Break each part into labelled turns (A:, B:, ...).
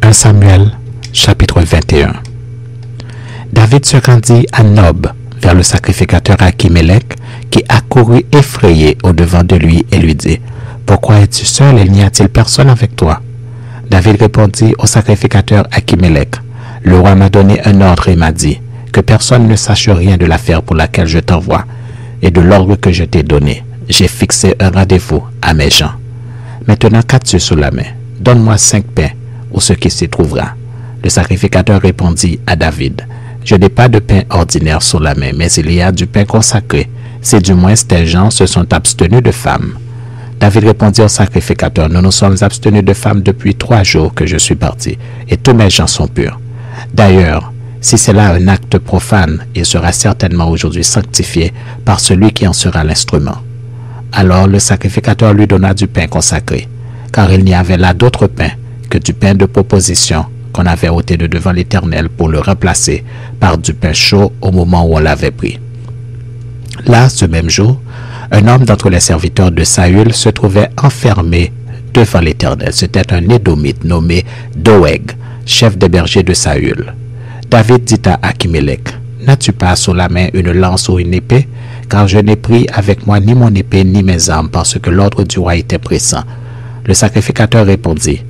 A: 1 Samuel, chapitre 21. David se rendit à Nob, vers le sacrificateur Achimélec, qui accourut effrayé au-devant de lui et lui dit, « Pourquoi es-tu seul et n'y a-t-il personne avec toi ?» David répondit au sacrificateur Achimélec, « Le roi m'a donné un ordre et m'a dit, que personne ne sache rien de l'affaire pour laquelle je t'envoie, et de l'ordre que je t'ai donné. J'ai fixé un rendez-vous à mes gens. Maintenant, qu'as-tu sous la main? Donne-moi 5 pains, ou ce qui s'y trouvera. » Le sacrificateur répondit à David, « Je n'ai pas de pain ordinaire sous la main, mais il y a du pain consacré, si du moins tes gens se sont abstenus de femmes. » David répondit au sacrificateur, « Nous nous sommes abstenus de femmes depuis 3 jours que je suis parti, et tous mes gens sont purs. D'ailleurs, si c'est là un acte profane, il sera certainement aujourd'hui sanctifié par celui qui en sera l'instrument. » Alors le sacrificateur lui donna du pain consacré, car il n'y avait là d'autre pain que du pain de proposition qu'on avait ôté de devant l'Éternel pour le remplacer par du pain chaud au moment où on l'avait pris. Là, ce même jour, un homme d'entre les serviteurs de Saül se trouvait enfermé devant l'Éternel. C'était un Édomite nommé Doeg, chef des bergers de Saül. David dit à Achimélec, « N'as-tu pas sous la main une lance ou une épée? Car je n'ai pris avec moi ni mon épée ni mes armes, parce que l'ordre du roi était pressant. » Le sacrificateur répondit,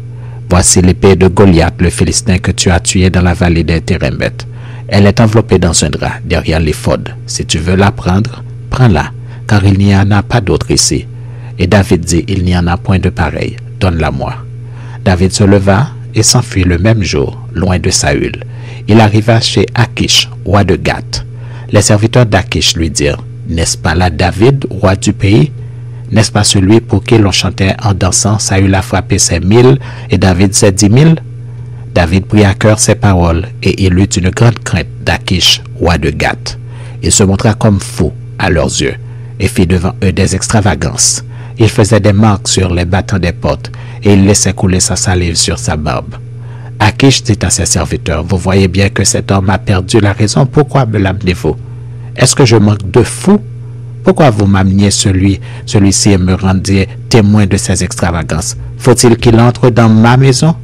A: « Voici l'épée de Goliath, le Philistin que tu as tué dans la vallée des Térémètes. Elle est enveloppée dans un drap, derrière l'éphod. Si tu veux la prendre, prends-la, car il n'y en a pas d'autre ici. » Et David dit, « Il n'y en a point de pareil, donne-la-moi. » David se leva et s'enfuit le même jour, loin de Saül. Il arriva chez Achish, roi de Gath. Les serviteurs d'Achish lui dirent, « N'est-ce pas là David, roi du pays? N'est-ce pas celui pour qui l'on chantait en dansant, Saül a frappé ses 1000 et David ses 10 000? » David prit à cœur ces paroles et il eut une grande crainte d'Achish, roi de Gath. Il se montra comme fou à leurs yeux et fit devant eux des extravagances. Il faisait des marques sur les battants des portes et il laissait couler sa salive sur sa barbe. Achish dit à ses serviteurs, « Vous voyez bien que cet homme a perdu la raison, pourquoi me l'amenez-vous? Est-ce que je manque de fou? Pourquoi vous m'ameniez celui-ci et me rendiez témoin de ces extravagances? Faut-il qu'il entre dans ma maison? »